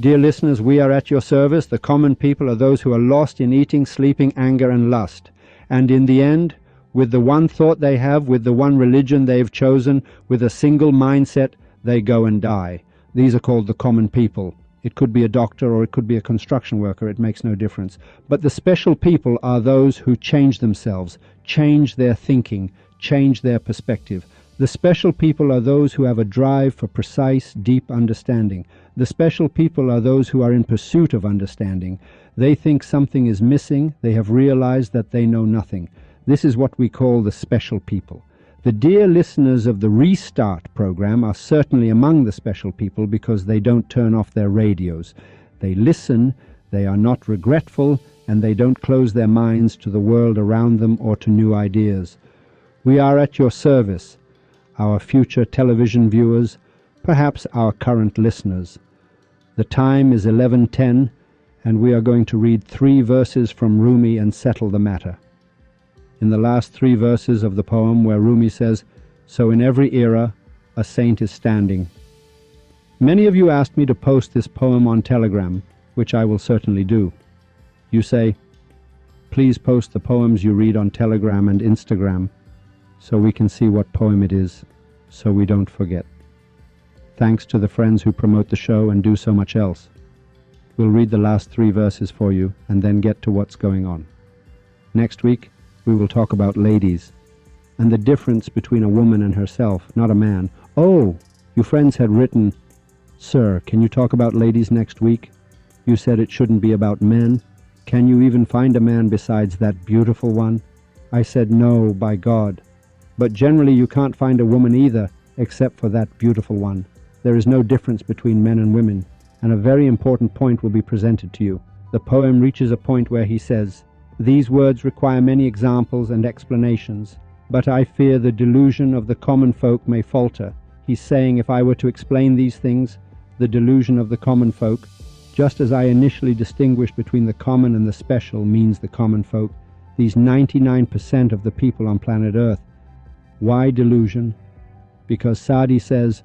Dear listeners, we are at your service. The common people are those who are lost in eating, sleeping, anger, and lust. And in the end, with the one thought they have, with the one religion they have chosen, with a single mindset, they go and die. These are called the common people. It could be a doctor or it could be a construction worker. It makes no difference. But the special people are those who change themselves, change their thinking, change their perspective. The special people are those who have a drive for precise, deep understanding. The special people are those who are in pursuit of understanding. They think something is missing. They have realized that they know nothing. This is what we call the special people. The dear listeners of the Restart program are certainly among the special people because they don't turn off their radios. They listen, they are not regretful, and they don't close their minds to the world around them or to new ideas. We are at your service, our future television viewers, perhaps our current listeners. The time is 11:10, and we are going to read 3 verses from Rumi and settle the matter. In the last 3 verses of the poem where Rumi says, "So in every era, a saint is standing." Many of you asked me to post this poem on Telegram, which I will certainly do. You say, please post the poems you read on Telegram and Instagram so we can see what poem it is, so we don't forget. Thanks to the friends who promote the show and do so much else. We'll read the last 3 verses for you and then get to what's going on. Next week, we will talk about ladies and the difference between a woman and herself, not a man. Oh, you friends had written, "Sir, can you talk about ladies next week? You said it shouldn't be about men. Can you even find a man besides that beautiful one?" I said, "No, by God. But generally you can't find a woman either, except for that beautiful one. There is no difference between men and women." And a very important point will be presented to you. The poem reaches a point where he says, "These words require many examples and explanations, but I fear the delusion of the common folk may falter." He's saying if I were to explain these things, the delusion of the common folk, just as I initially distinguished between the common and the special means the common folk, these 99% of the people on planet Earth. Why delusion? Because Sadi says,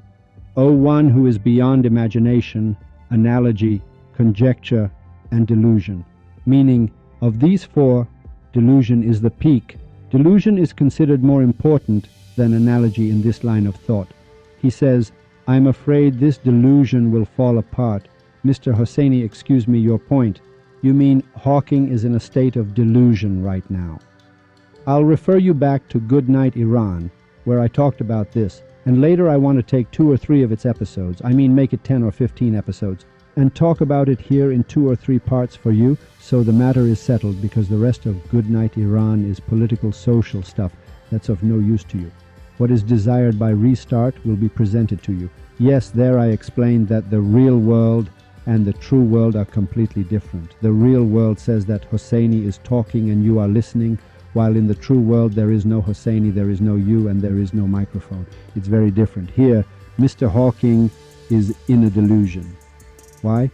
"O one who is beyond imagination, analogy, conjecture, and delusion," meaning of these 4, delusion is the peak. Delusion is considered more important than analogy in this line of thought. He says, "I'm afraid this delusion will fall apart." Mr. Hosseini, excuse me, your point. You mean Hawking is in a state of delusion right now. I'll refer you back to Good Night Iran, where I talked about this, and later I want to take 2 or 3 of its episodes, I mean make it 10 or 15 episodes, and talk about it here in 2 or 3 parts for you, so the matter is settled, because the rest of Good Night Iran is political, social stuff that's of no use to you. What is desired by Restart will be presented to you. Yes, there I explained that the real world and the true world are completely different. The real world says that Hosseini is talking and you are listening, while in the true world there is no Hosseini, there is no you, and there is no microphone. It's very different. Here, Mr. Hawking is in a delusion. Why?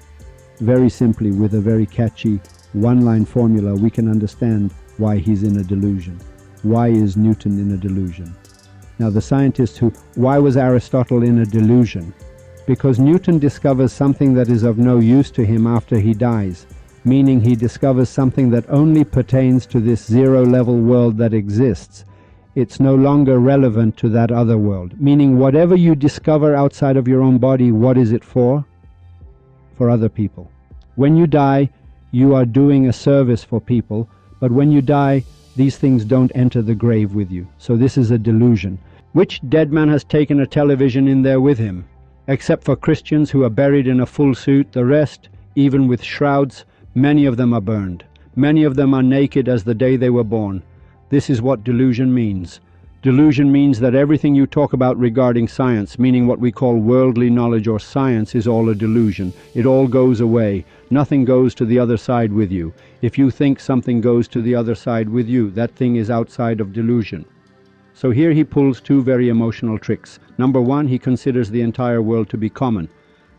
Very simply, with a very catchy one-line formula, we can understand why he's in a delusion. Why is Newton in a delusion? Now the scientists why was Aristotle in a delusion? Because Newton discovers something that is of no use to him after he dies, meaning he discovers something that only pertains to this zero-level world that exists. It's no longer relevant to that other world, meaning whatever you discover outside of your own body, what is it for? For other people. When you die, you are doing a service for people, but when you die, these things don't enter the grave with you. So this is a delusion. Which dead man has taken a television in there with him? Except for Christians who are buried in a full suit, the rest, even with shrouds, many of them are burned. Many of them are naked as the day they were born. This is what delusion means. Delusion means that everything you talk about regarding science, meaning what we call worldly knowledge or science, is all a delusion. It all goes away. Nothing goes to the other side with you. If you think something goes to the other side with you, that thing is outside of delusion. So here he pulls 2 very emotional tricks. Number 1, he considers the entire world to be common.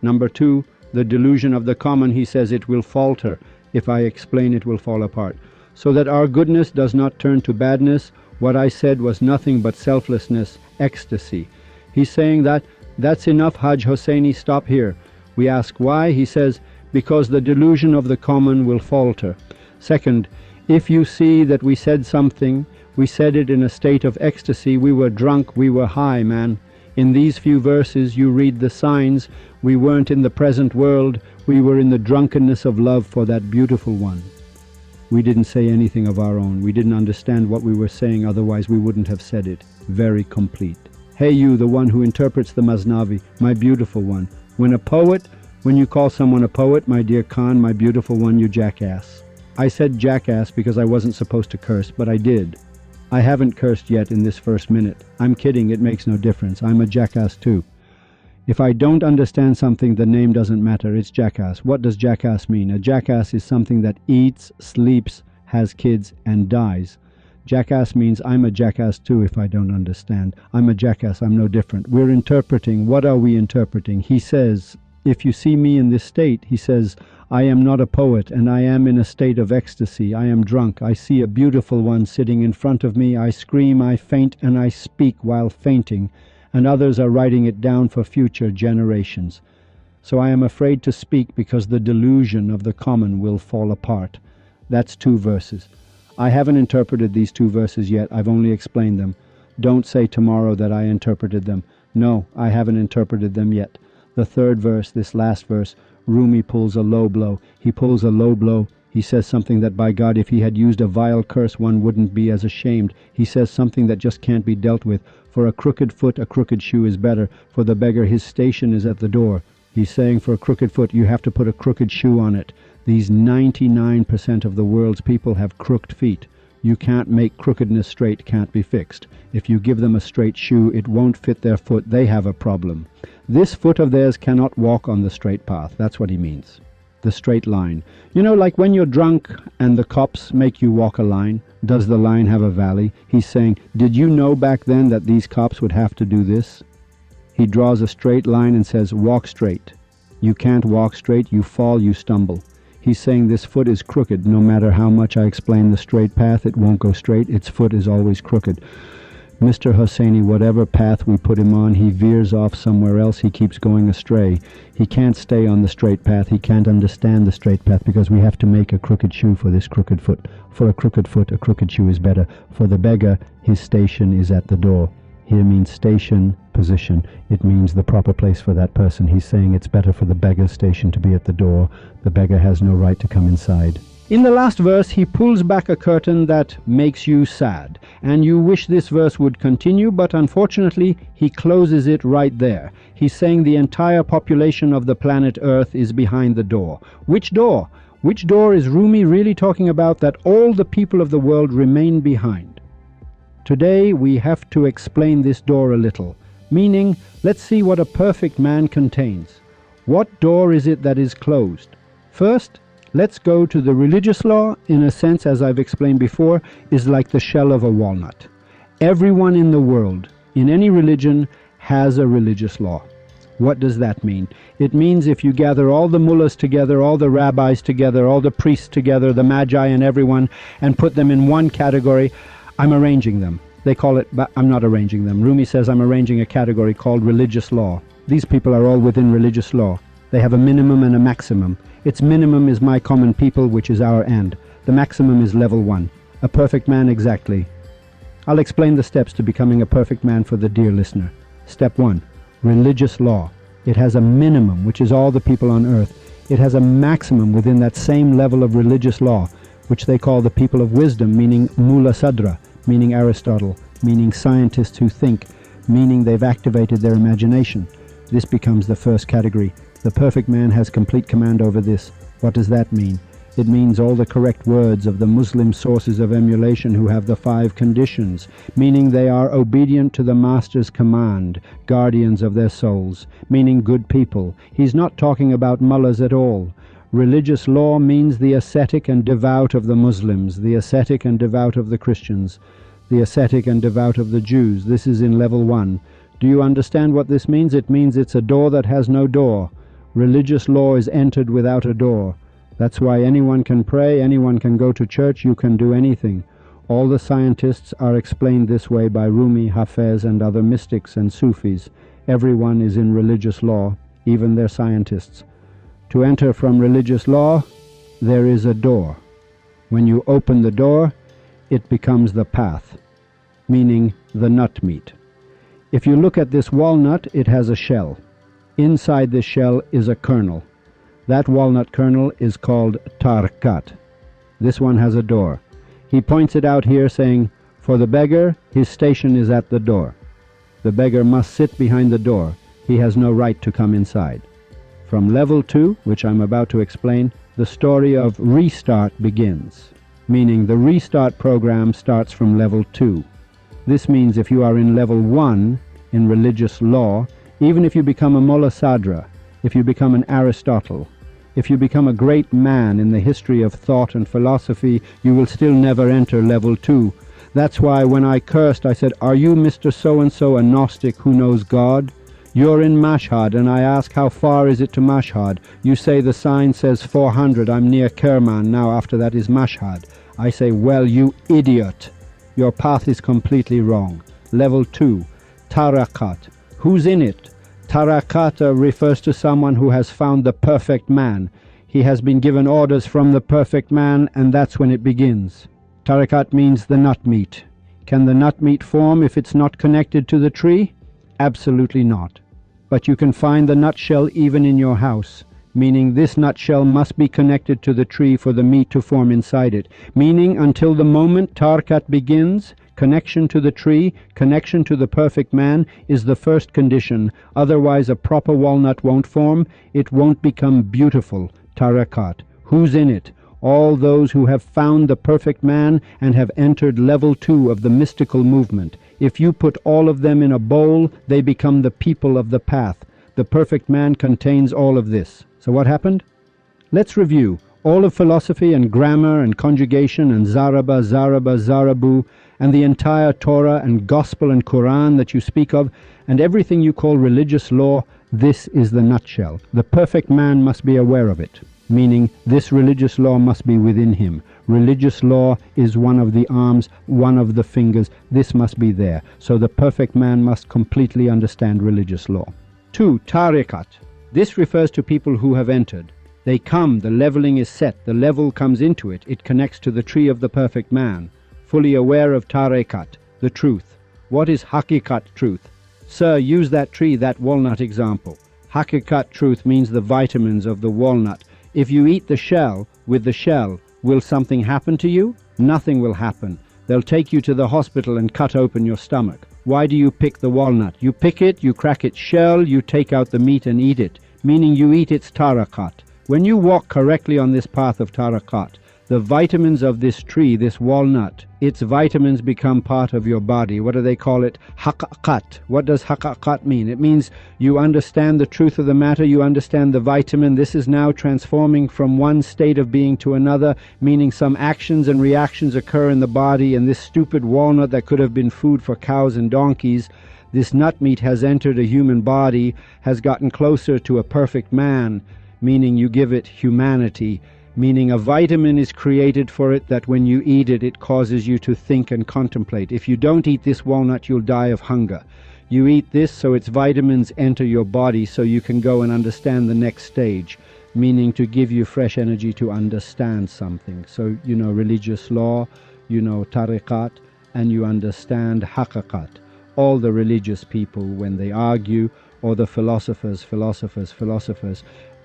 Number 2, the delusion of the common, he says it will falter. If I explain, it will fall apart. So that our goodness does not turn to badness. What I said was nothing but selflessness, ecstasy. He's saying that, that's enough, Hajj Hosseini, stop here. We ask why. He says, because the delusion of the common will falter. Second, if you see that we said something, we said it in a state of ecstasy, we were drunk, we were high, man. In these few verses you read the signs. We weren't in the present world, we were in the drunkenness of love for that beautiful one. We didn't say anything of our own. We didn't understand what we were saying, otherwise we wouldn't have said it. Very complete. Hey you, the one who interprets the Masnavi, my beautiful one. When you call someone a poet, my dear Khan, my beautiful one, you jackass. I said jackass because I wasn't supposed to curse, but I did. I haven't cursed yet in this first minute. I'm kidding, it makes no difference. I'm a jackass too. If I don't understand something, the name doesn't matter. It's jackass. What does jackass mean? A jackass is something that eats, sleeps, has kids, and dies. Jackass means I'm a jackass too if I don't understand. I'm a jackass, I'm no different. We're interpreting. What are we interpreting? He says, if you see me in this state, he says, I am not a poet, and I am in a state of ecstasy. I am drunk. I see a beautiful one sitting in front of me. I scream, I faint, and I speak while fainting, and others are writing it down for future generations. So I am afraid to speak because the delusion of the common will fall apart. That's 2 verses. I haven't interpreted these 2 verses yet. I've only explained them. Don't say tomorrow that I interpreted them. No, I haven't interpreted them yet. The 3rd verse, this last verse, Rumi pulls a low blow. He pulls a low blow. He says something that, by God, if he had used a vile curse, one wouldn't be as ashamed. He says something that just can't be dealt with. For a crooked foot, a crooked shoe is better. For the beggar, his station is at the door. He's saying for a crooked foot, you have to put a crooked shoe on it. These 99% of the world's people have crooked feet. You can't make crookedness straight, can't be fixed. If you give them a straight shoe, it won't fit their foot. They have a problem. This foot of theirs cannot walk on the straight path. That's what he means. The straight line. You know, like when you're drunk and the cops make you walk a line, does the line have a valley? He's saying, did you know back then that these cops would have to do this? He draws a straight line and says, walk straight. You can't walk straight, you fall, you stumble. He's saying this foot is crooked. No matter how much I explain the straight path, it won't go straight. Its foot is always crooked. Mr. Hosseini, whatever path we put him on, he veers off somewhere else. He keeps going astray. He can't stay on the straight path. He can't understand the straight path because we have to make a crooked shoe for this crooked foot. For a crooked foot, a crooked shoe is better. For the beggar, his station is at the door. Here means station, position. It means the proper place for that person. He's saying it's better for the beggar's station to be at the door. The beggar has no right to come inside. In the last verse, he pulls back a curtain that makes you sad, and you wish this verse would continue, but unfortunately, he closes it right there. He's saying the entire population of the planet Earth is behind the door. Which door? Which door is Rumi really talking about that all the people of the world remain behind? Today, we have to explain this door a little, meaning, let's see what a perfect man contains. What door is it that is closed? First, let's go to the religious law. In a sense, as I've explained before, is like the shell of a walnut. Everyone in the world, in any religion, has a religious law. What does that mean? It means if you gather all the mullahs together, all the rabbis together, all the priests together, the magi and everyone, and put them in one category, I'm arranging them. They call it, but I'm not arranging them. Rumi says I'm arranging a category called religious law. These people are all within religious law. They have a minimum and a maximum. Its minimum is my common people, which is our end. The maximum is level 1. A perfect man exactly. I'll explain the steps to becoming a perfect man for the dear listener. Step 1. Religious law. It has a minimum, which is all the people on earth. It has a maximum within that same level of religious law, which they call the people of wisdom, meaning Mula Sadra, meaning Aristotle, meaning scientists who think, meaning they've activated their imagination. This becomes the first category. The perfect man has complete command over this. What does that mean? It means all the correct words of the Muslim sources of emulation who have the 5 conditions, meaning they are obedient to the Master's command, guardians of their souls, meaning good people. He's not talking about mullahs at all. Religious law means the ascetic and devout of the Muslims, the ascetic and devout of the Christians, the ascetic and devout of the Jews. This is in level 1. Do you understand what this means? It means it's a door that has no door. Religious law is entered without a door. That's why anyone can pray, anyone can go to church, you can do anything. All the scientists are explained this way by Rumi, Hafez, and other mystics and Sufis. Everyone is in religious law. even their scientists. To enter from religious law, there is a door. When you open the door, it becomes the path, meaning the nut meat. If you look at this walnut, it has a shell. Inside this shell is a kernel. That walnut kernel is called Tariqat. This one has a door. He points it out here saying, for the beggar, his station is at the door. The beggar must sit behind the door. He has no right to come inside. From level 2, which I'm about to explain, the story of restart begins, meaning the restart program starts from level 2. This means if you are in level 1 in religious law, even if you become a Mullah Sadra, if you become an Aristotle, if you become a great man in the history of thought and philosophy, you will still never enter level 2. That's why when I cursed, I said, are you Mr. So-and-so a Gnostic who knows God? You're in Mashhad, and I ask how far is it to Mashhad? You say the sign says 400, I'm near Kerman, now after that is Mashhad. I say, well, you idiot. Your path is completely wrong. Level 2, Tariqat. Who's in it? Tariqat refers to someone who has found the perfect man. He has been given orders from the perfect man, and that's when it begins. Tariqat means the nut meat. Can the nut meat form if it's not connected to the tree? Absolutely not. But you can find the nutshell even in your house, meaning this nutshell must be connected to the tree for the meat to form inside it, meaning until the moment Tariqat begins, connection to the tree, connection to the perfect man is the first condition. Otherwise a proper walnut won't form, it won't become beautiful. Tariqat. Who's in it? All those who have found the perfect man and have entered level 2 of the mystical movement. If you put all of them in a bowl, they become the people of the path. The perfect man contains all of this. So what happened? Let's review. All of philosophy and grammar and conjugation and zaraba, zarabu, and the entire Torah and Gospel and Quran that you speak of, and everything you call religious law, this is the nutshell. The perfect man must be aware of it, meaning this religious law must be within him. Religious law is one of the arms, one of the fingers. This must be there. So the perfect man must completely understand religious law. 2. Tariqat. This refers to people who have entered. They come, the leveling is set, the level comes into it, it connects to the tree of the perfect man, fully aware of Tariqat, the truth. What is Haqiqat truth? Sir, use that tree, that walnut example. Haqiqat truth means the vitamins of the walnut. If you eat the shell, with the shell, will something happen to you? Nothing will happen. They'll take you to the hospital and cut open your stomach. Why do you pick the walnut? You pick it, you crack its shell, you take out the meat and eat it, meaning you eat its Tariqat. When you walk correctly on this path of Tariqat, the vitamins of this tree, this walnut, its vitamins become part of your body. What do they call it? Haqiqat. What does Haqiqat mean? It means you understand the truth of the matter, you understand the vitamin. This is now transforming from one state of being to another, meaning some actions and reactions occur in the body, and this stupid walnut that could have been food for cows and donkeys, this nut meat has entered a human body, has gotten closer to a perfect man, meaning you give it humanity, meaning a vitamin is created for it that when you eat it, it causes you to think and contemplate. If you don't eat this walnut, you'll die of hunger. You eat this so its vitamins enter your body so you can go and understand the next stage, meaning to give you fresh energy to understand something. So you know religious law, you know Tariqat, and you understand Haqiqat. All the religious people, when they argue, or the philosophers,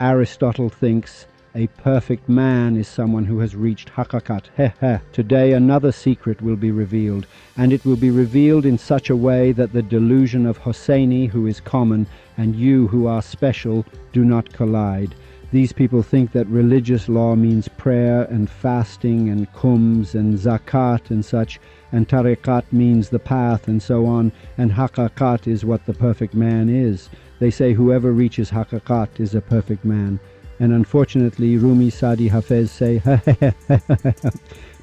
Aristotle thinks a perfect man is someone who has reached Haqiqat. Today another secret will be revealed, and it will be revealed in such a way that the delusion of Hosseini, who is common, and you, who are special, do not collide. These people think that religious law means prayer and fasting and khums and zakat and such, and Tariqat means the path and so on, and Haqiqat is what the perfect man is. They say whoever reaches Haqiqat is a perfect man. And unfortunately, Rumi, Sadi, Hafez say,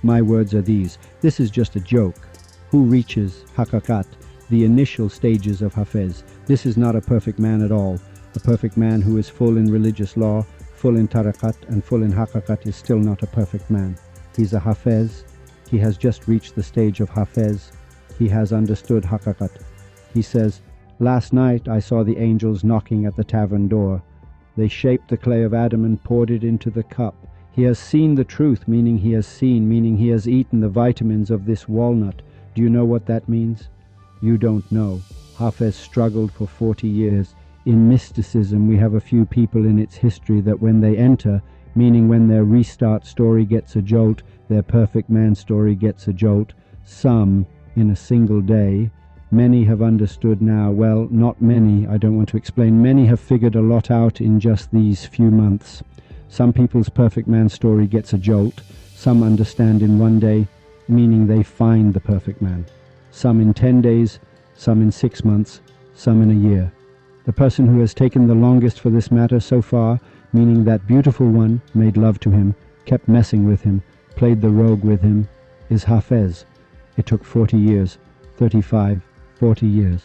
my words are these. This is just a joke. Who reaches Haqiqat, the initial stages of Hafez? This is not a perfect man at all. A perfect man who is full in religious law, full in Tariqat, and full in Haqiqat is still not a perfect man. He's a Hafez. He has just reached the stage of Hafez. He has understood Haqiqat. He says, last night I saw the angels knocking at the tavern door. They shaped the clay of Adam and poured it into the cup. He has seen the truth, meaning he has seen, meaning he has eaten the vitamins of this walnut. Do you know what that means? You don't know. Hafez struggled for 40 years. In mysticism, we have a few people in its history that when they enter, meaning when their restart story gets a jolt, their perfect man story gets a jolt, some in a single day. Many have understood now, well, not many, I don't want to explain, many have figured a lot out in just these few months. Some people's perfect man story gets a jolt, some understand in one day, meaning they find the perfect man. Some in 10 days, some in 6 months, some in a year. The person who has taken the longest for this matter so far, meaning that beautiful one made love to him, kept messing with him, played the rogue with him, is Hafez. It took 40 years, 35, 40 years.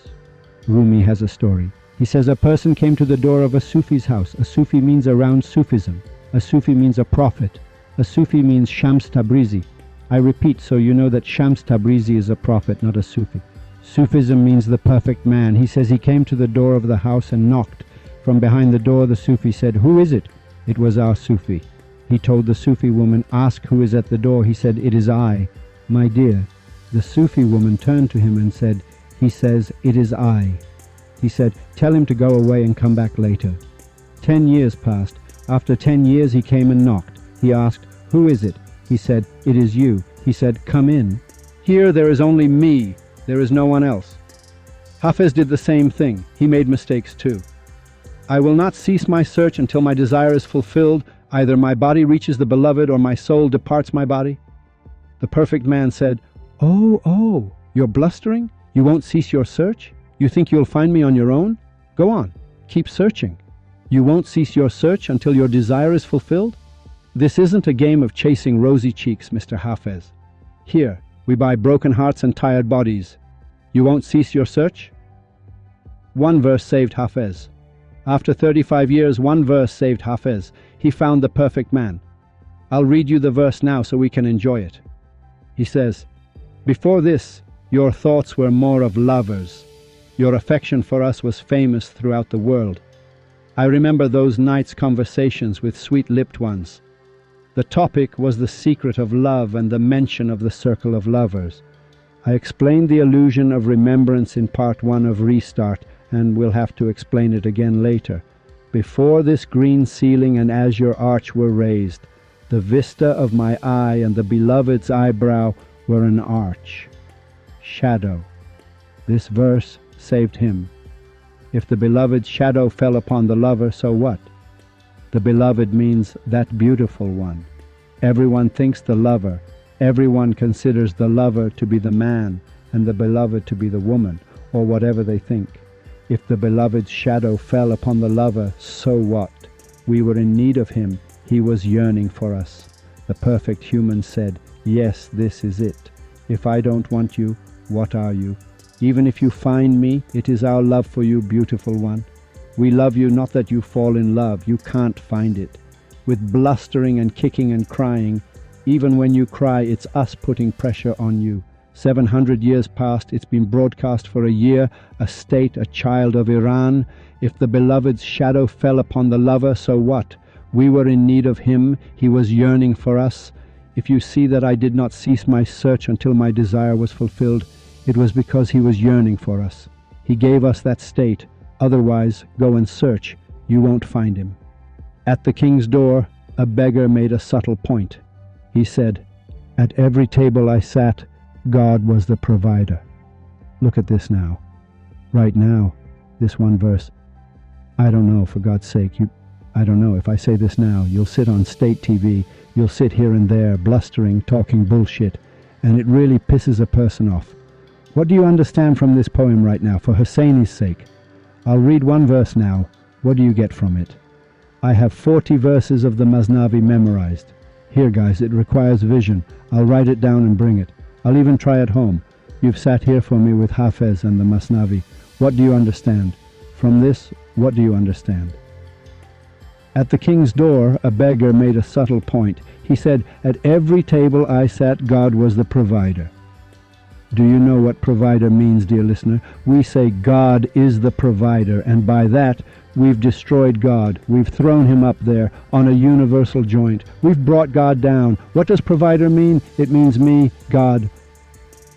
Rumi has a story. He says a person came to the door of a Sufi's house. A Sufi means around Sufism. A Sufi means a prophet. A Sufi means Shams Tabrizi. I repeat so you know that Shams Tabrizi is a prophet, not a Sufi. Sufism means the perfect man. He says he came to the door of the house and knocked. From behind the door the Sufi said, "Who is it?" It was our Sufi. He told the Sufi woman, "Ask who is at the door." He said, "It is I." "My dear." The Sufi woman turned to him and said, "He says, it is I." He said, "Tell him to go away and come back later." 10 years passed. After 10 years he came and knocked. He asked, "Who is it?" He said, "It is you." He said, "Come in." "Here there is only me. There is no one else." Hafez did the same thing. He made mistakes too. "I will not cease my search until my desire is fulfilled. Either my body reaches the beloved or my soul departs my body." The perfect man said, Oh, you're blustering? You won't cease your search? You think you'll find me on your own? Go on, keep searching. You won't cease your search until your desire is fulfilled? This isn't a game of chasing rosy cheeks, Mr. Hafez. Here, we buy broken hearts and tired bodies. You won't cease your search? One verse saved Hafez. After 35 years, one verse saved Hafez. He found the perfect man. I'll read you the verse now so we can enjoy it. He says, "Before this, your thoughts were more of lovers. Your affection for us was famous throughout the world. I remember those nights' conversations with sweet-lipped ones. The topic was the secret of love and the mention of the circle of lovers. I explained the illusion of remembrance in part 1 of Restart, and we'll have to explain it again later. Before this green ceiling and azure arch were raised, the vista of my eye and the beloved's eyebrow were an arch. Shadow." This verse saved him. If the beloved's shadow fell upon the lover, so what? The beloved means that beautiful one. Everyone thinks the lover. Everyone considers the lover to be the man and the beloved to be the woman, or whatever they think. If the beloved's shadow fell upon the lover, so what? We were in need of him. He was yearning for us. The perfect human said, "Yes, this is it. If I don't want you, what are you? Even if you find me, it is our love for you, beautiful one. We love you, not that you fall in love. You can't find it. With blustering and kicking and crying, even when you cry, it's us putting pressure on you. 700 years past, it's been broadcast for a year, a state, a child of Iran. If the beloved's shadow fell upon the lover, so what? We were in need of him. He was yearning for us. If you see that I did not cease my search until my desire was fulfilled, it was because he was yearning for us. He gave us that state. Otherwise, go and search. You won't find him." At the king's door, a beggar made a subtle point. He said, "At every table I sat, God was the provider." Look at this now. Right now, this one verse. I don't know, for God's sake, I don't know, if I say this now, you'll sit on state TV, you'll sit here and there, blustering, talking bullshit, and it really pisses a person off. What do you understand from this poem right now, for Husseini's sake? I'll read one verse now. What do you get from it? I have 40 verses of the Masnavi memorized. Here, guys, it requires vision. I'll write it down and bring it. I'll even try at home. You've sat here for me with Hafez and the Masnavi. What do you understand? From this, what do you understand? At the king's door, a beggar made a subtle point. He said, "At every table I sat, God was the provider." Do you know what provider means, dear listener? We say God is the provider, and by that we've destroyed God. We've thrown him up there on a universal joint. We've brought God down. What does provider mean? It means me, God.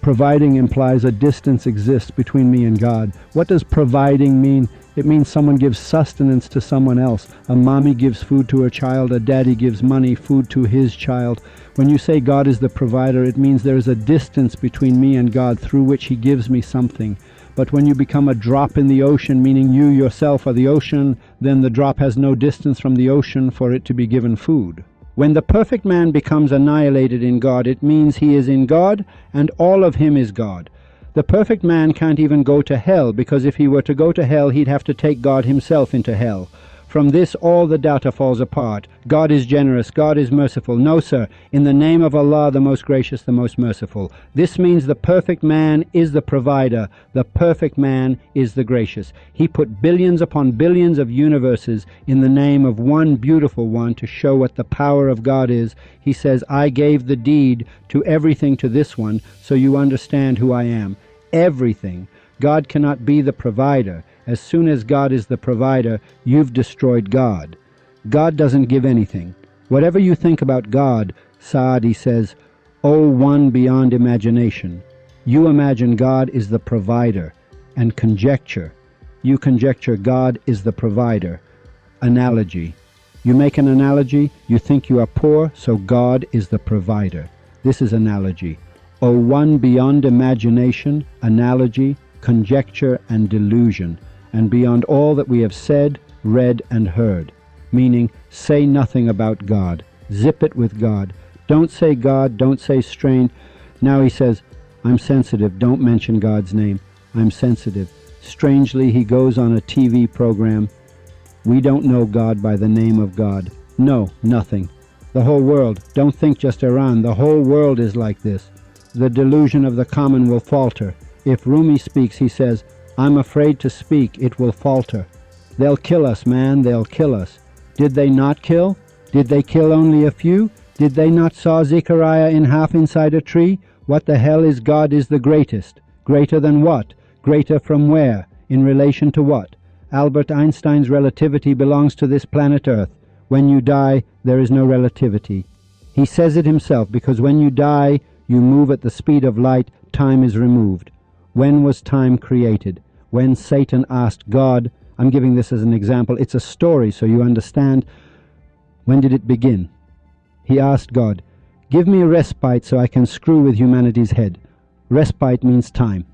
Providing implies a distance exists between me and God. What does providing mean? It means someone gives sustenance to someone else. A mommy gives food to her child. A daddy gives money, food to his child. When you say God is the provider, it means there is a distance between me and God through which he gives me something. But when you become a drop in the ocean, meaning you yourself are the ocean, then the drop has no distance from the ocean for it to be given food. When the perfect man becomes annihilated in God, it means he is in God and all of him is God. The perfect man can't even go to hell, because if he were to go to hell, he'd have to take God himself into hell. From this, all the data falls apart. God is generous. God is merciful. No, sir. In the name of Allah, the most gracious, the most merciful. This means the perfect man is the provider. The perfect man is the gracious. He put billions upon billions of universes in the name of one beautiful one to show what the power of God is. He says, I gave the deed to everything to this one, so you understand who I am. Everything. God cannot be the provider. As soon as God is the provider, you've destroyed God. God doesn't give anything. Whatever you think about God, Saadi says, O one beyond imagination. You imagine God is the provider, and conjecture. You conjecture God is the provider. Analogy. You make an analogy, you think you are poor, so God is the provider. This is analogy. O one beyond imagination, analogy, conjecture, and delusion, and beyond all that we have said, read, and heard. Meaning, say nothing about God. Zip it with God. Don't say God, don't say strain. Now he says, I'm sensitive, don't mention God's name. I'm sensitive. Strangely, he goes on a TV program. We don't know God by the name of God. No, nothing. The whole world, don't think just Iran, the whole world is like this. The delusion of the common will falter. If Rumi speaks, he says, I'm afraid to speak, it will falter. They'll kill us, man, they'll kill us. Did they not kill? Did they kill only a few? Did they not saw Zechariah in half inside a tree? What the hell is God is the greatest? Greater than what? Greater from where? In relation to what? Albert Einstein's relativity belongs to this planet Earth. When you die, there is no relativity. He says it himself, because when you die, you move at the speed of light, time is removed. When was time created? When Satan asked God, I'm giving this as an example, it's a story so you understand. When did it begin? He asked God, give me a respite so I can screw with humanity's head. Respite means time.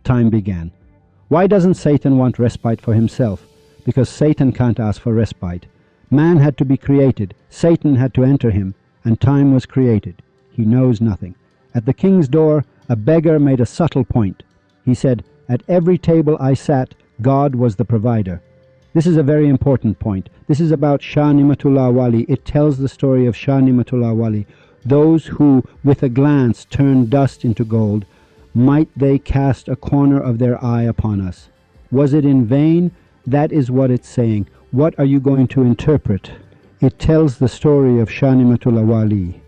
Time began. Why doesn't Satan want respite for himself? Because Satan can't ask for respite. Man had to be created. Satan had to enter him, and time was created. He knows nothing. At the king's door, a beggar made a subtle point. He said, at every table I sat, God was the provider. This is a very important point. This is about Shah Ni'matullah Wali. It tells the story of Shah Ni'matullah Wali. Those who, with a glance, turn dust into gold, might they cast a corner of their eye upon us. Was it in vain? That is what it's saying. What are you going to interpret? It tells the story of Shah Ni'matullah Wali,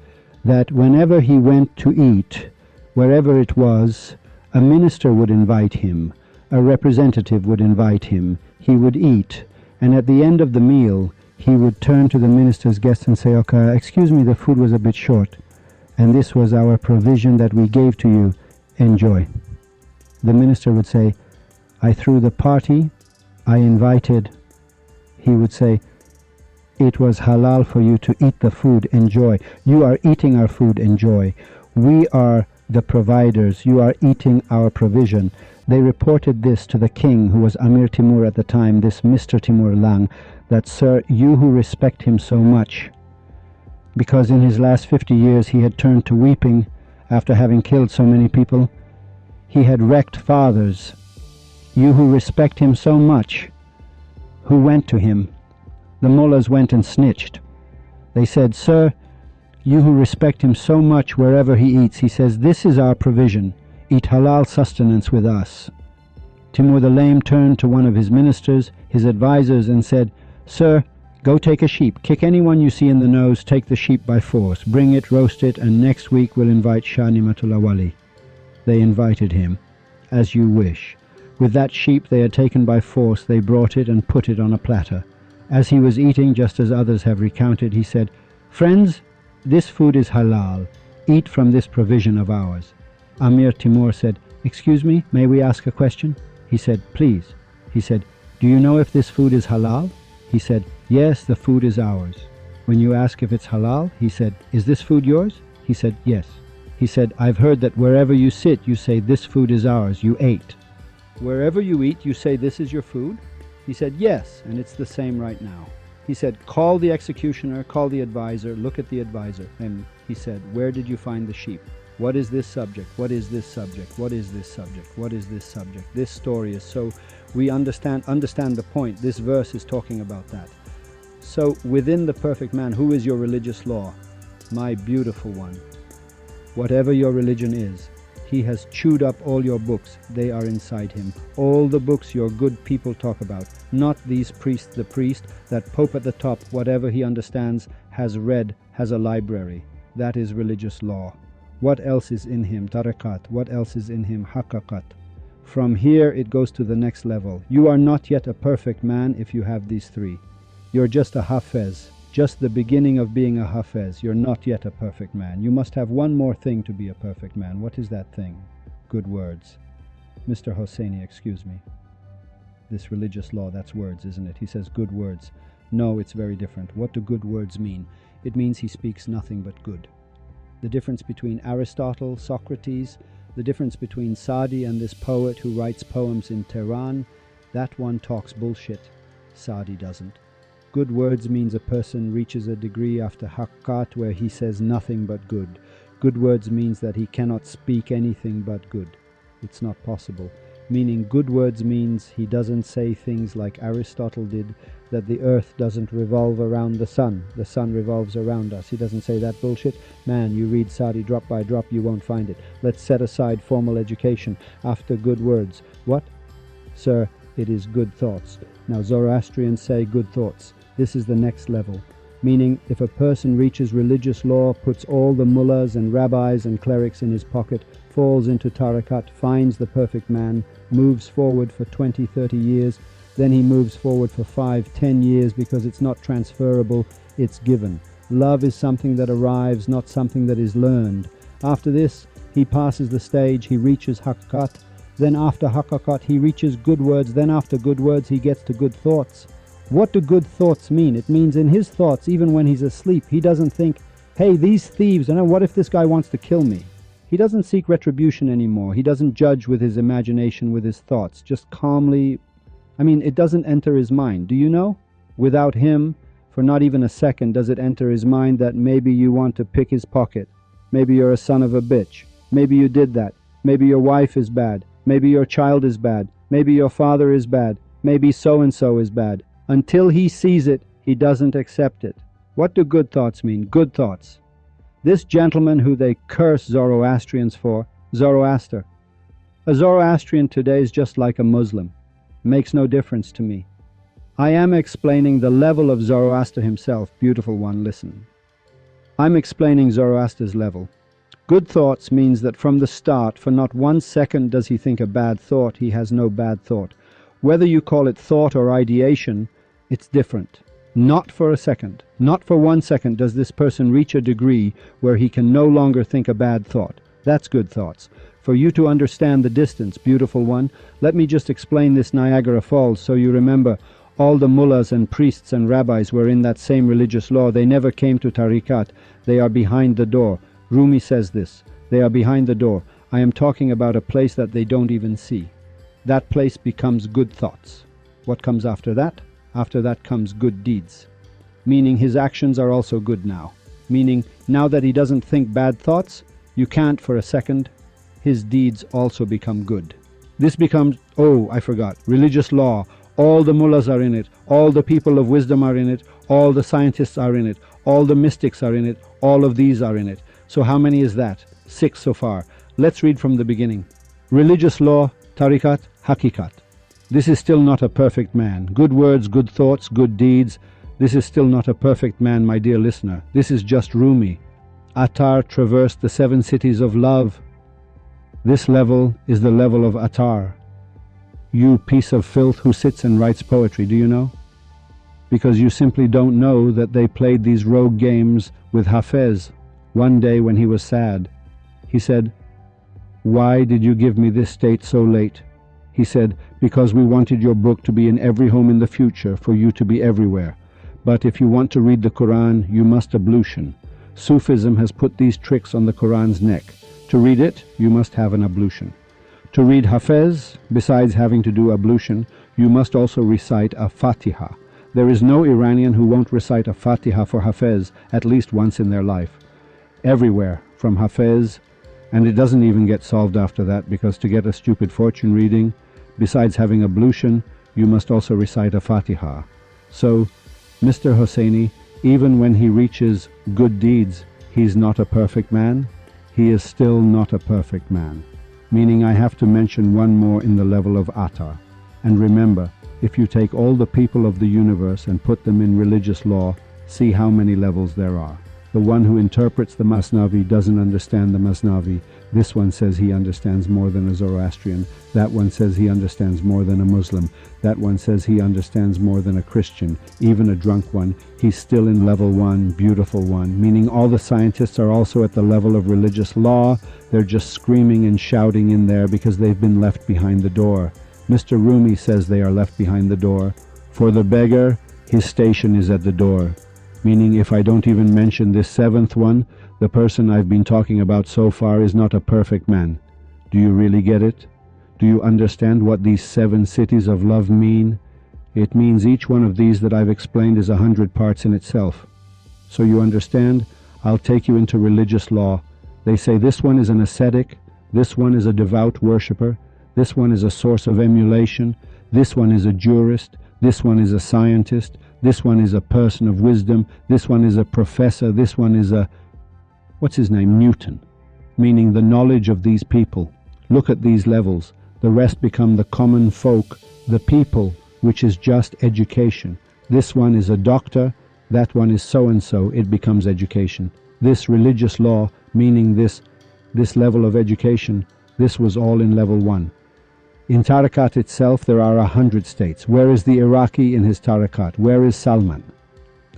that whenever he went to eat, wherever it was, a minister would invite him, a representative would invite him, he would eat, and at the end of the meal, he would turn to the minister's guest and say, okay, excuse me, the food was a bit short, and this was our provision that we gave to you, enjoy. The minister would say, I threw the party, I invited. He would say, it was halal for you to eat the food, enjoy. You are eating our food, enjoy. We are the providers, you are eating our provision. They reported this to the king, who was Amir Timur at the time, this Mr. Timur Lang, that, sir, you who respect him so much, because in his last 50 years he had turned to weeping after having killed so many people. He had wrecked fathers. You who respect him so much, who went to him? The mullahs went and snitched. They said, sir, you who respect him so much wherever he eats, he says, this is our provision. Eat halal sustenance with us. Timur the Lame turned to one of his ministers, his advisors, and said, sir, go take a sheep. Kick anyone you see in the nose, take the sheep by force. Bring it, roast it, and next week we'll invite Shah Ni'matullah Wali. They invited him. As you wish. With that sheep they had taken by force, they brought it and put it on a platter. As he was eating, just as others have recounted, he said, "Friends, this food is halal. Eat from this provision of ours." Amir Timur said, "Excuse me, may we ask a question?" He said, "Please." He said, "Do you know if this food is halal?" He said, "Yes, the food is ours." When you ask if it's halal, he said, "Is this food yours?" He said, "Yes." He said, "I've heard that wherever you sit, you say, 'This food is ours.' You ate. Wherever you eat, you say, 'This is your food?'" He said, "Yes, and it's the same right now." He said, "Call the executioner, call the advisor, look at the advisor." And he said, "Where did you find the sheep? What is this subject? What is this subject? What is this subject? What is this subject?" This story is so we understand the point. This verse is talking about that. So within the perfect man, who is your religious law? My beautiful one. Whatever your religion is, he has chewed up all your books. They are inside him. All the books your good people talk about. Not these priests, the priest, that pope at the top, whatever he understands, has read, has a library. That is religious law. What else is in him? Tariqat. What else is in him? Haqiqat. From here it goes to the next level. You are not yet a perfect man if you have these three. You're just a hafez, just the beginning of being a hafez. You're not yet a perfect man. You must have one more thing to be a perfect man. What is that thing? Good words. Mr. Hosseini, excuse me. This religious law, that's words, isn't it? He says good words. No, it's very different. What do good words mean? It means he speaks nothing but good. The difference between Aristotle, Socrates, the difference between Saadi and this poet who writes poems in Tehran, that one talks bullshit. Saadi doesn't. Good words means a person reaches a degree after Haqiqat where he says nothing but good. Good words means that he cannot speak anything but good. It's not possible. Meaning good words means he doesn't say things like Aristotle did, that the earth doesn't revolve around the sun revolves around us. He doesn't say that bullshit. Man, you read Saadi drop by drop, you won't find it. Let's set aside formal education after good words. What? Sir, it is good thoughts. Now Zoroastrians say good thoughts. This is the next level. Meaning, if a person reaches religious law, puts all the mullahs and rabbis and clerics in his pocket, falls into Tariqat, finds the perfect man, moves forward for 20, 30 years, then he moves forward for 5, 10 years because it's not transferable, it's given. Love is something that arrives, not something that is learned. After this, he passes the stage, he reaches Haqiqat, then after Haqiqat he reaches good words, then after good words he gets to good thoughts. What do good thoughts mean? It means in his thoughts, even when he's asleep, he doesn't think, hey, these thieves, and what if this guy wants to kill me? He doesn't seek retribution anymore. He doesn't judge with his imagination, with his thoughts, just calmly. It doesn't enter his mind. Do you know? Without him, for not even a second does it enter his mind that maybe you want to pick his pocket. Maybe you're a son of a bitch. Maybe you did that. Maybe your wife is bad. Maybe your child is bad. Maybe your father is bad. Maybe so-and-so is bad. Until he sees it, he doesn't accept it. What do good thoughts mean? Good thoughts. This gentleman who they curse Zoroastrians for, Zoroaster. A Zoroastrian today is just like a Muslim. Makes no difference to me. I am explaining the level of Zoroaster himself. Beautiful one, listen. I'm explaining Zoroaster's level. Good thoughts means that from the start, for not 1 second does he think a bad thought, he has no bad thought. Whether you call it thought or ideation, it's different. Not for a second, not for 1 second does this person reach a degree where he can no longer think a bad thought. That's good thoughts. For you to understand the distance, beautiful one, let me just explain this Niagara Falls so you remember all the mullahs and priests and rabbis were in that same religious law. They never came to Tariqat. They are behind the door. Rumi says this. They are behind the door. I am talking about a place that they don't even see. That place becomes good thoughts. What comes after that? After that comes good deeds. Meaning his actions are also good now. Meaning now that he doesn't think bad thoughts, you can't for a second, his deeds also become good. This becomes, I forgot, religious law. All the mullahs are in it. All the people of wisdom are in it. All the scientists are in it. All the mystics are in it. All of these are in it. So how many is that? 6 so far. Let's read from the beginning. Religious law, Tariqat, Haqiqat. This is still not a perfect man. Good words, good thoughts, good deeds. This is still not a perfect man, my dear listener. This is just Rumi. Attar traversed the 7 cities of love. This level is the level of Attar. You piece of filth who sits and writes poetry, do you know? Because you simply don't know that they played these rogue games with Hafez. One day when he was sad, he said, "Why did you give me this state so late?" He said, "Because we wanted your book to be in every home in the future, for you to be everywhere. But if you want to read the Quran, you must ablution. Sufism has put these tricks on the Quran's neck. To read it, you must have an ablution. To read Hafez, besides having to do ablution, you must also recite a Fatiha. There is no Iranian who won't recite a Fatiha for Hafez at least once in their life. Everywhere, from Hafez, and it doesn't even get solved after that, because to get a stupid fortune reading, besides having ablution, you must also recite a Fatiha. So, Mr. Hosseini, even when he reaches good deeds, he's not a perfect man. He is still not a perfect man. Meaning I have to mention one more in the level of Attar. And remember, if you take all the people of the universe and put them in religious law, see how many levels there are. The one who interprets the Masnavi doesn't understand the Masnavi. This one says he understands more than a Zoroastrian. That one says he understands more than a Muslim. That one says he understands more than a Christian. Even a drunk one, he's still in level 1, beautiful one. Meaning all the scientists are also at the level of religious law. They're just screaming and shouting in there because they've been left behind the door. Mr. Rumi says they are left behind the door. For the beggar, his station is at the door. Meaning if I don't even mention this seventh one, the person I've been talking about so far is not a perfect man. Do you really get it? Do you understand what these 7 cities of love mean? It means each one of these that I've explained is 100 parts in itself. So you understand? I'll take you into religious law. They say this one is an ascetic, this one is a devout worshipper, this one is a source of emulation, this one is a jurist, this one is a scientist, this one is a person of wisdom, this one is a professor, this one is a, what's his name, Newton, meaning the knowledge of these people. Look at these levels. The rest become the common folk, the people, which is just education. This one is a doctor, that one is so-and-so, it becomes education. This religious law, meaning this level of education, this was all in level 1. In Tariqat itself, there are 100 states. Where is the Iraqi in his Tariqat? Where is Salman?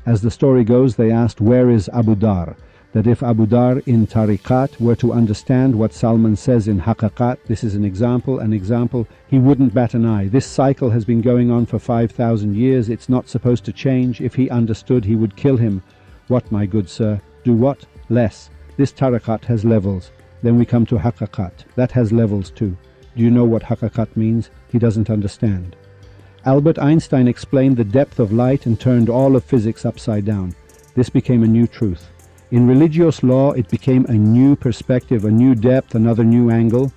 As the story goes, they asked, where is Abu Dar? That if Abu Dar in Tariqat were to understand what Salman says in Haqiqat, this is an example, he wouldn't bat an eye. This cycle has been going on for 5,000 years. It's not supposed to change. If he understood, he would kill him. What, my good sir? Do what? Less. This Tariqat has levels. Then we come to Haqiqat. That has levels too. Do you know what Haqiqat means? He doesn't understand. Albert Einstein explained the depth of light and turned all of physics upside down. This became a new truth. In religious law, it became a new perspective, a new depth, another new angle,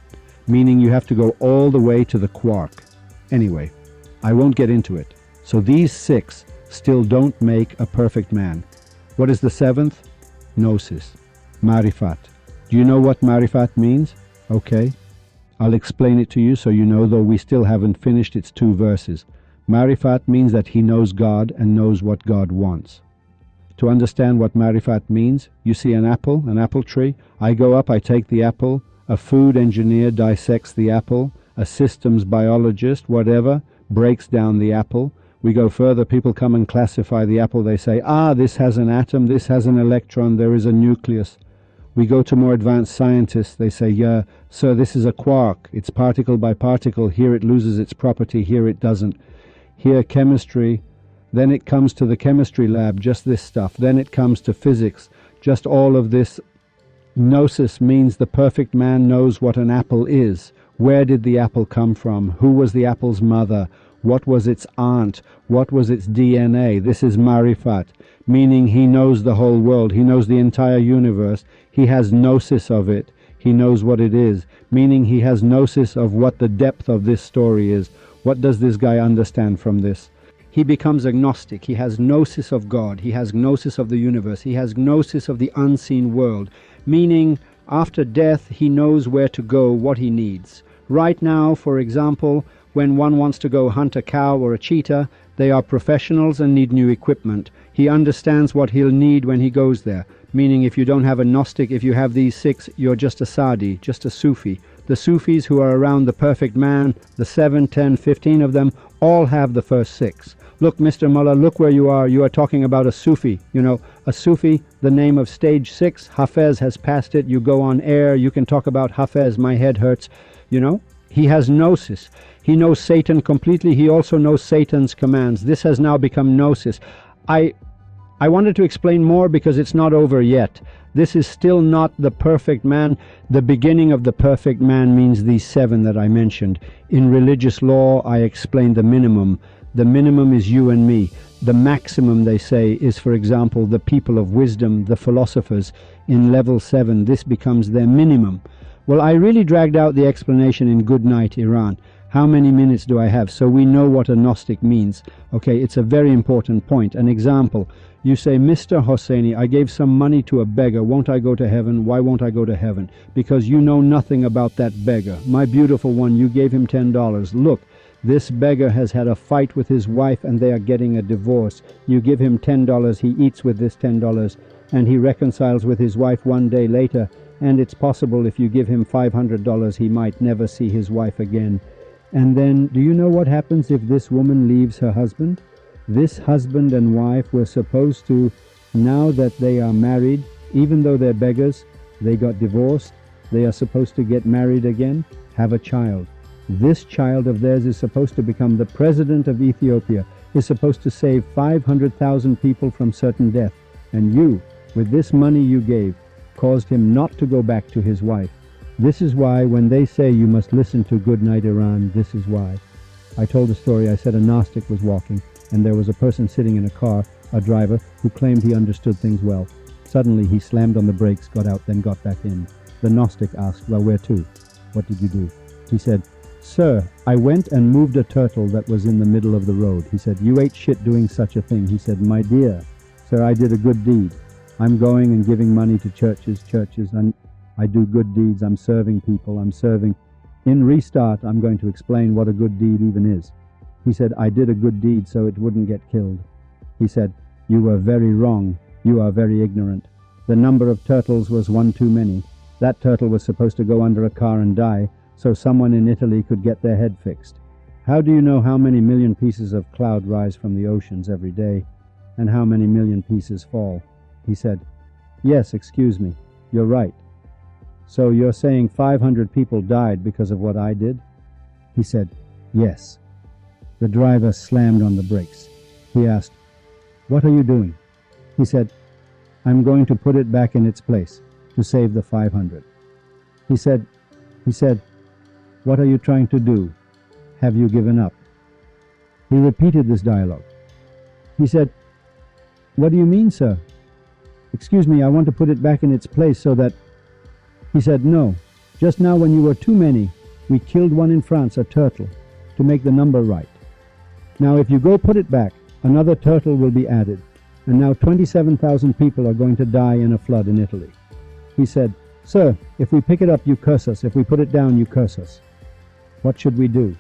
meaning you have to go all the way to the quark. Anyway, I won't get into it. So these 6 still don't make a perfect man. What is the 7th? Gnosis. Marifat. Do you know what Marifat means? Okay. I'll explain it to you so you know, though we still haven't finished its 2 verses. Marifat means that he knows God and knows what God wants. To understand what Marifat means, you see an apple tree. I go up, I take the apple. A food engineer dissects the apple. A systems biologist, whatever, breaks down the apple. We go further, people come and classify the apple. They say, this has an atom, this has an electron, there is a nucleus. We go to more advanced scientists. They say, yeah, sir, this is a quark. It's particle by particle. Here it loses its property, here it doesn't. Here chemistry, then it comes to the chemistry lab, just this stuff. Then it comes to physics, just all of this. Gnosis means the perfect man knows what an apple is. Where did the apple come from? Who was the apple's mother? What was its aunt? What was its DNA? This is Marifat, meaning he knows the whole world. He knows the entire universe. He has gnosis of it. He knows what it is, meaning he has gnosis of what the depth of this story is. What does this guy understand from this? He becomes agnostic. He has gnosis of God. He has gnosis of the universe. He has gnosis of the unseen world, meaning after death he knows where to go, what he needs. Right now, for example, when one wants to go hunt a cow or a cheetah, they are professionals and need new equipment. He understands what he'll need when he goes there, meaning if you don't have a Gnostic, if you have these 6, you're just a Sadi, just a Sufi. The Sufis who are around the perfect man, the 7, 10, 15 of them, all have the first 6. Look, Mr. Mullah, look where you are. You are talking about a Sufi. You know, a Sufi, the name of stage 6, Hafez has passed it. You go on air, you can talk about Hafez, my head hurts. You know, he has Gnosis. He knows Satan completely. He also knows Satan's commands. This has now become Gnosis. I wanted to explain more because it's not over yet. This is still not the perfect man. The beginning of the perfect man means these 7 that I mentioned. In religious law, I explained the minimum. The minimum is you and me. The maximum, they say, is, for example, the people of wisdom, the philosophers. In level 7, this becomes their minimum. Well, I really dragged out the explanation in Good Night, Iran. How many minutes do I have? So we know what a Gnostic means. Okay, it's a very important point. An example. You say, Mr. Hosseini, I gave some money to a beggar. Won't I go to heaven? Why won't I go to heaven? Because you know nothing about that beggar. My beautiful one, you gave him $10. Look, this beggar has had a fight with his wife and they are getting a divorce. You give him $10, he eats with this $10, and he reconciles with his wife one day later, and it's possible if you give him $500, he might never see his wife again. And then, do you know what happens if this woman leaves her husband? This husband and wife were supposed to, now that they are married, even though they're beggars, they got divorced, they are supposed to get married again, have a child. This child of theirs is supposed to become the president of Ethiopia, is supposed to save 500,000 people from certain death. And you, with this money you gave, caused him not to go back to his wife. This is why when they say you must listen to Good Night Iran, this is why. I told a story. I said a Gnostic was walking, and there was a person sitting in a car, a driver, who claimed he understood things well. Suddenly he slammed on the brakes, got out, then got back in. The Gnostic asked, well, where to? What did you do? He said, sir, I went and moved a turtle that was in the middle of the road. He said, you ate shit doing such a thing. He said, my dear, sir, I did a good deed. I'm going and giving money to churches, and I do good deeds. I'm serving people. I'm serving. In Restart, I'm going to explain what a good deed even is. He said, I did a good deed so it wouldn't get killed. He said, you were very wrong. You are very ignorant. The number of turtles was one too many. That turtle was supposed to go under a car and die, so someone in Italy could get their head fixed. How do you know how many million pieces of cloud rise from the oceans every day, and how many million pieces fall? He said, yes, excuse me, you're right. So you're saying 500 people died because of what I did? He said, yes. The driver slammed on the brakes. He asked, what are you doing? He said, I'm going to put it back in its place to save the 500. He said, what are you trying to do? Have you given up? He repeated this dialogue. He said, what do you mean, sir? Excuse me, I want to put it back in its place so that... He said, no, just now when you were too many, we killed one in France, a turtle, to make the number right. Now if you go put it back, another turtle will be added, and now 27,000 people are going to die in a flood in Italy. He said, sir, if we pick it up, you curse us. If we put it down, you curse us. What should we do?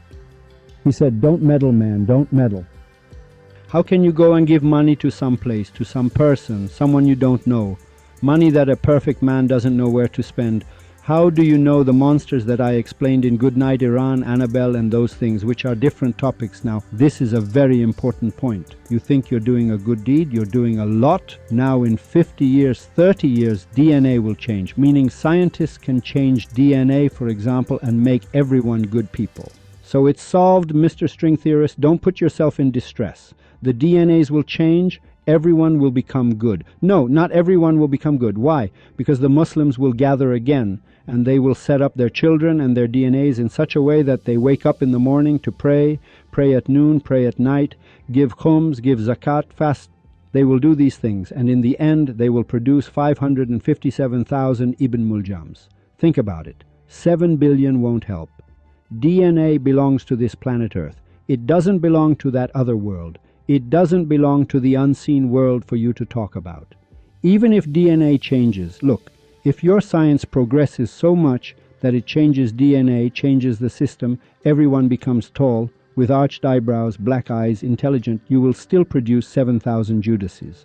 He said, don't meddle, man, don't meddle. How can you go and give money to some place, to some person, someone you don't know? Money that a perfect man doesn't know where to spend. How do you know the monsters that I explained in Good Night Iran, Annabelle, and those things, which are different topics now? This is a very important point. You think you're doing a good deed, you're doing a lot. Now in 50 years, 30 years, DNA will change, meaning scientists can change DNA, for example, and make everyone good people. So it's solved, Mr. String Theorist. Don't put yourself in distress. The DNAs will change. Everyone will become good. No, not everyone will become good. Why? Because the Muslims will gather again, and they will set up their children and their DNAs in such a way that they wake up in the morning to pray, pray at noon, pray at night, give khums, give zakat, fast. They will do these things, and in the end they will produce 557,000 Ibn Muljams. Think about it. 7 billion won't help. DNA belongs to this planet Earth. It doesn't belong to that other world. It doesn't belong to the unseen world for you to talk about. Even if DNA changes, look, if your science progresses so much that it changes DNA, changes the system, everyone becomes tall, with arched eyebrows, black eyes, intelligent, you will still produce 7,000 Judases,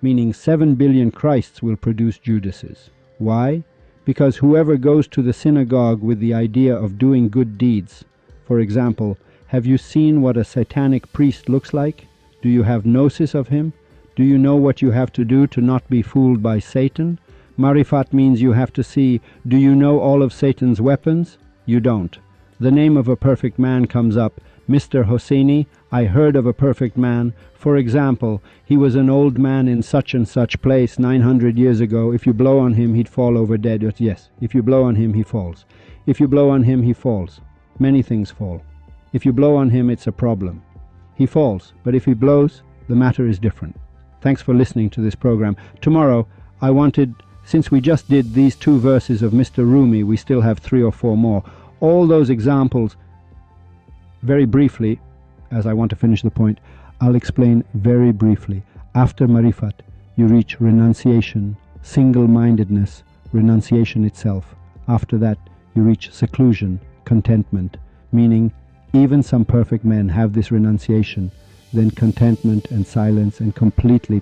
meaning 7 billion Christs will produce Judases. Why? Because whoever goes to the synagogue with the idea of doing good deeds, for example, have you seen what a satanic priest looks like? Do you have gnosis of him? Do you know what you have to do to not be fooled by Satan? Marifat means you have to see, do you know all of Satan's weapons? You don't. The name of a perfect man comes up. Mr. Hosseini, I heard of a perfect man. For example, he was an old man in such and such place 900 years ago. If you blow on him, he'd fall over dead. Yes, if you blow on him, he falls. If you blow on him, he falls. Many things fall. If you blow on him, it's a problem. He falls, but if he blows, the matter is different. Thanks for listening to this program. Tomorrow, since we just did these 2 verses of Mr. Rumi, we still have 3 or 4 more. All those examples, very briefly, as I want to finish the point, I'll explain very briefly. After Marifat, you reach renunciation, single-mindedness, renunciation itself. After that, you reach seclusion, contentment, meaning even some perfect men have this renunciation, then contentment and silence and completely.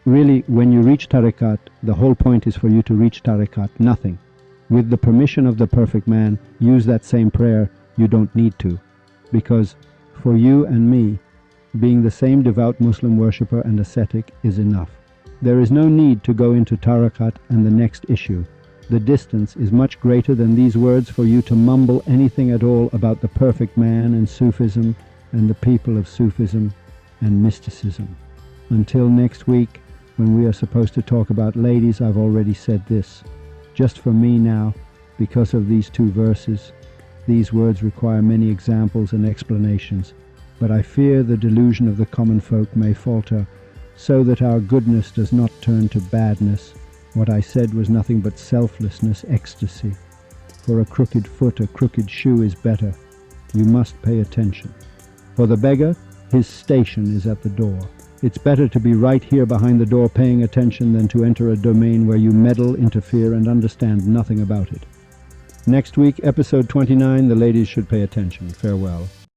Really, when you reach Tariqat, the whole point is for you to reach Tariqat, nothing. With the permission of the perfect man, use that same prayer. You don't need to. Because for you and me, being the same devout Muslim worshipper and ascetic is enough. There is no need to go into Tariqat and the next issue. The distance is much greater than these words for you to mumble anything at all about the perfect man and Sufism and the people of Sufism and mysticism. Until next week, when we are supposed to talk about ladies, I've already said this. Just for me now, because of these 2 verses, these words require many examples and explanations, but I fear the delusion of the common folk may falter, so that our goodness does not turn to badness. What I said was nothing but selflessness, ecstasy. For a crooked foot, a crooked shoe is better. You must pay attention. For the beggar, his station is at the door. It's better to be right here behind the door paying attention than to enter a domain where you meddle, interfere, and understand nothing about it. Next week, episode 29, the ladies should pay attention. Farewell.